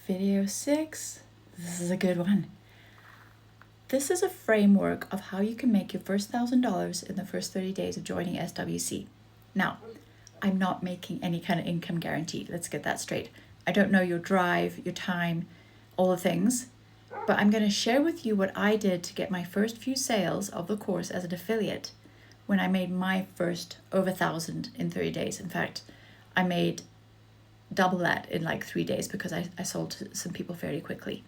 Video 6. This is a good one. This is a framework of how you can make your first $1,000 in the first 30 days of joining SWC. Now, I'm not making any kind of income guarantee. Let's get that straight. I don't know your drive, your time, all the things, but I'm going to share with you what I did to get my first few sales of the course as an affiliate when I made my first over 1,000 in 30 days. In fact, I made double that in like 3 days because I sold to some people fairly quickly.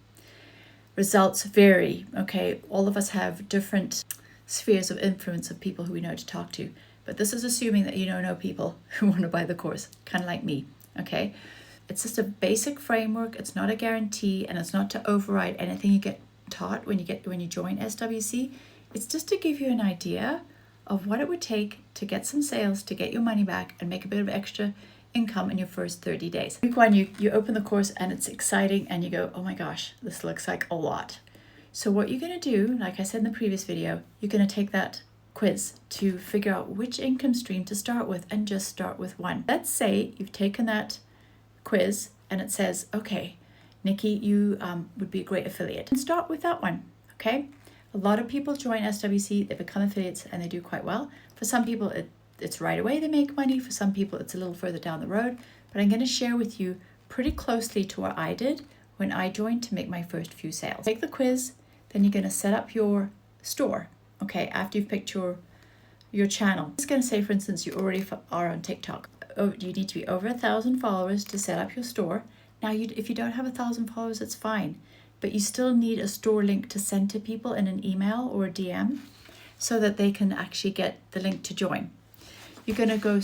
Results vary, okay? All of us have different spheres of influence of people who we know to talk to, but this is assuming that you don't know people who want to buy the course, kind of like me, okay? It's just a basic framework. It's not a guarantee, and it's not to override anything you get taught when you join SWC. It's just to give you an idea of what it would take to get some sales, to get your money back and make a bit of extra income in your first 30 days. Week 1, you open the course and it's exciting and you go, oh my gosh, this looks like a lot. So what you're going to do, like I said in the previous video, you're going to take that quiz to figure out which income stream to start with and just start with one. Let's say you've taken that quiz and it says, okay, Nikki, you would be a great affiliate. And start with that one, okay? A lot of people join SWC, they become affiliates and they do quite well. For some people, it's right away they make money. For some people, it's a little further down the road. But I'm going to share with you pretty closely to what I did when I joined to make my first few sales. Take the quiz, then you're going to set up your store, okay, after you've picked your channel. I'm just going to say, for instance, you already are on TikTok. Oh, you need to be over 1,000 followers to set up your store. Now, if you don't have 1,000 followers, it's fine. But you still need a store link to send to people in an email or a DM so that they can actually get the link to join. You're gonna go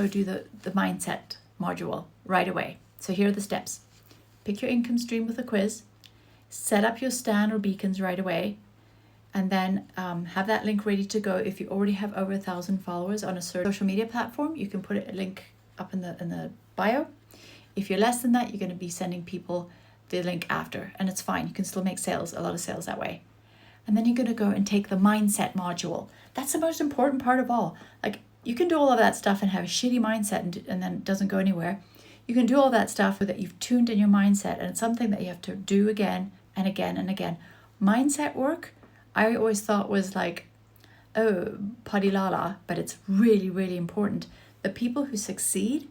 do the mindset module right away. So here are the steps. Pick your income stream with a quiz, set up your stand or beacons right away, and then have that link ready to go. If you already have over 1,000 followers on a social media platform, you can put a link up in the bio. If you're less than that, you're gonna be sending people the link after, and it's fine. You can still make a lot of sales that way. And then you're gonna go and take the mindset module. That's the most important part of all. Like, you can do all of that stuff and have a shitty mindset and then it doesn't go anywhere. You can do all that stuff so that you've tuned in your mindset, and it's something that you have to do again and again and again. Mindset work, I always thought was like, oh, padilala, but it's really, really important. The people who succeed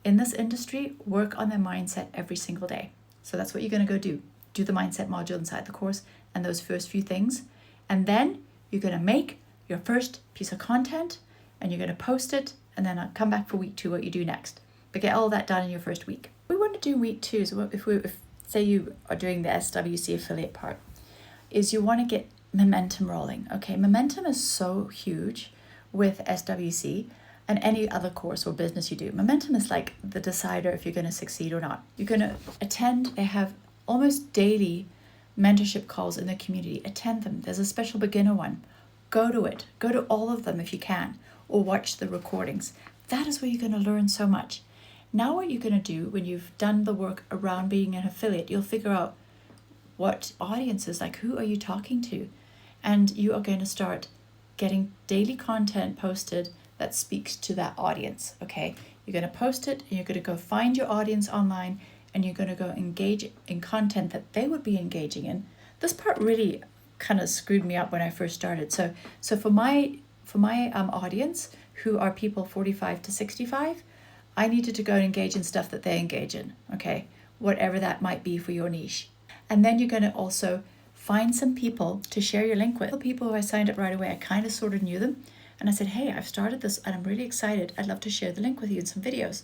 in this industry work on their mindset every single day. So that's what you're going to go do. Do the mindset module inside the course and those first few things. And then you're going to make your first piece of content and you're going to post it, and then I'll come back for week 2, what you do next. But get all that done in your first week. We want to do week 2, so if say you are doing the SWC affiliate part, is you want to get momentum rolling. Okay, momentum is so huge with SWC and any other course or business you do. Momentum is like the decider if you're going to succeed or not. You're going to attend, they have almost daily mentorship calls in the community. Attend them. There's a special beginner one. Go to it. Go to all of them if you can, or watch the recordings. That is where you're going to learn so much. Now what you're going to do when you've done the work around being an affiliate, you'll figure out what audiences, like who are you talking to? And you are going to start getting daily content posted that speaks to that audience, okay? You're going to post it and you're going to go find your audience online and you're going to go engage in content that they would be engaging in. This part really kind of screwed me up when I first started. So for my audience, who are people 45 to 65, I needed to go and engage in stuff that they engage in, okay? Whatever that might be for your niche. And then you're going to also find some people to share your link with. The people who I signed up right away, I kind of sort of knew them. And I said, hey, I've started this and I'm really excited. I'd love to share the link with you in some videos.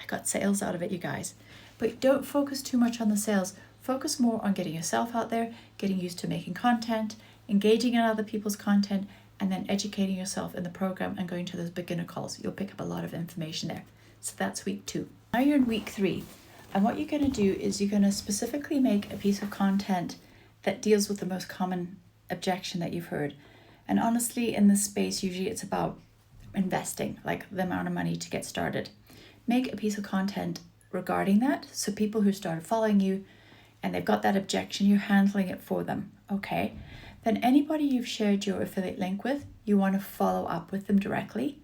I got sales out of it, you guys. But don't focus too much on the sales. Focus more on getting yourself out there, getting used to making content, engaging in other people's content, and then educating yourself in the program and going to those beginner calls. You'll pick up a lot of information there. So that's week 2. Now you're in week 3. And what you're going to do is you're going to specifically make a piece of content that deals with the most common objection that you've heard. And honestly, in this space, usually it's about investing, like the amount of money to get started. Make a piece of content regarding that. So people who started following you and they've got that objection, you're handling it for them, okay? Then anybody you've shared your affiliate link with, you want to follow up with them directly.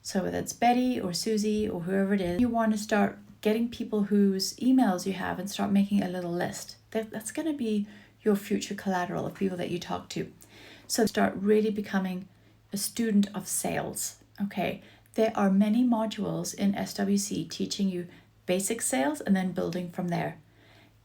So whether it's Betty or Susie or whoever it is, you want to start getting people whose emails you have and start making a little list. That's going to be your future collateral of people that you talk to. So start really becoming a student of sales, okay? There are many modules in SWC teaching you basic sales and then building from there.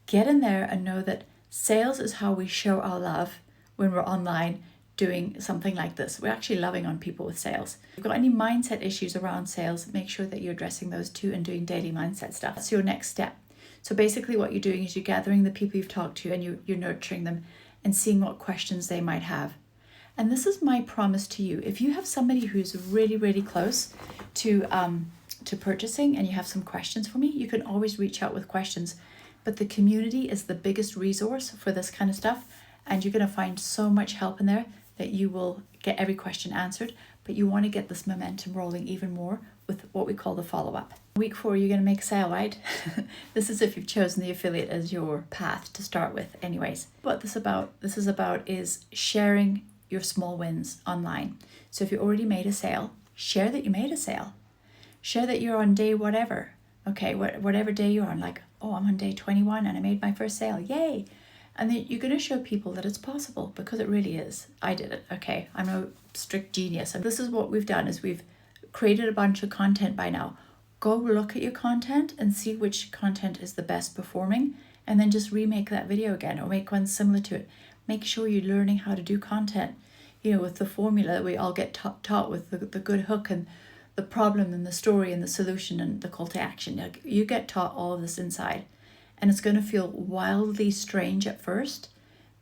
Get in there and know that sales is how we show our love when we're online doing something like this. We're actually loving on people with sales. If you've got any mindset issues around sales, make sure that you're addressing those too and doing daily mindset stuff. That's your next step. So basically what you're doing is you're gathering the people you've talked to and you're nurturing them and seeing what questions they might have. And this is my promise to you. If you have somebody who's really, really close to purchasing and you have some questions for me, you can always reach out with questions. But the community is the biggest resource for this kind of stuff. And you're going to find so much help in there that you will get every question answered. But you want to get this momentum rolling even more with what we call the follow-up. Week 4, you're going to make a sale, right? This is if you've chosen the affiliate as your path to start with anyways. What this is about is sharing your small wins online. So if you already made a sale, share that you made a sale. Share that you're on day whatever. Okay, whatever day you're on, like, oh, I'm on day 21 and I made my first sale, yay. And then you're going to show people that it's possible, because it really is. I did it, okay? I'm no strict genius. And this is what we've done, is we've created a bunch of content by now. Go look at your content and see which content is the best performing, and then just remake that video again or make one similar to it. Make sure you're learning how to do content, with the formula that we all get taught with the good hook and the problem and the story and the solution and the call to action. Like, you get taught all of this inside, and it's going to feel wildly strange at first,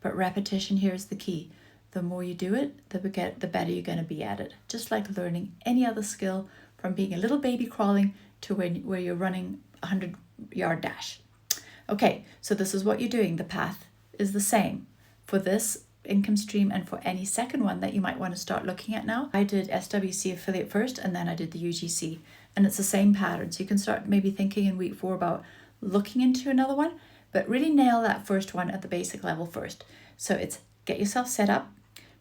but repetition here is the key. The more you do it, the better you're going to be at it. Just like learning any other skill, from being a little baby crawling to where you're running a 100-yard dash. Okay, so this is what you're doing. The path is the same for this income stream and for any second one that you might want to start looking at now. I did SWC affiliate first, and then I did the UGC, and it's the same pattern. So you can start maybe thinking in week 4 about looking into another one, but really nail that first one at the basic level first. So it's get yourself set up,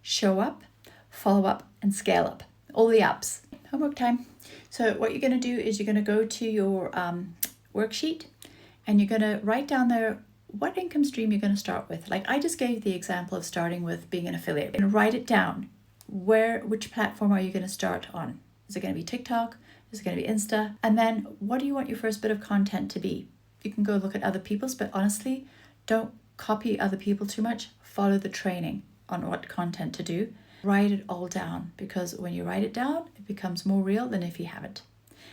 show up, follow up, and scale up. All the ups. Homework time. So what you're going to do is you're going to go to your worksheet, and you're going to write down there what income stream you're going to start with. Like I just gave the example of starting with being an affiliate. And write it down. Which platform are you going to start on? Is it going to be TikTok? Is it going to be Insta? And then what do you want your first bit of content to be? You can go look at other people's, but honestly, don't copy other people too much. Follow the training on what content to do. Write it all down, because when you write it down, it becomes more real than if you haven't.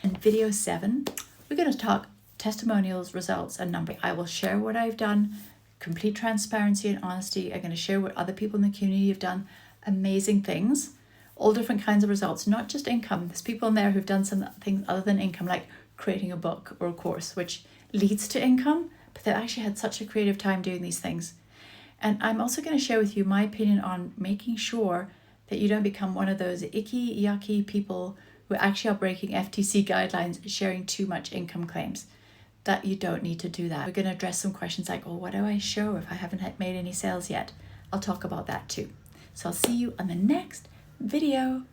In video 7, we're going to talk testimonials, results, and numbers. I will share what I've done, complete transparency and honesty. I'm going to share what other people in the community have done, amazing things, all different kinds of results, not just income. There's people in there who've done some things other than income, like creating a book or a course, which leads to income, but they've actually had such a creative time doing these things. And I'm also going to share with you my opinion on making sure that you don't become one of those icky, yucky people who actually are breaking FTC guidelines, sharing too much income claims. That you don't need to do that. We're going to address some questions like, what do I show if I haven't made any sales yet? I'll talk about that too. So I'll see you on the next video.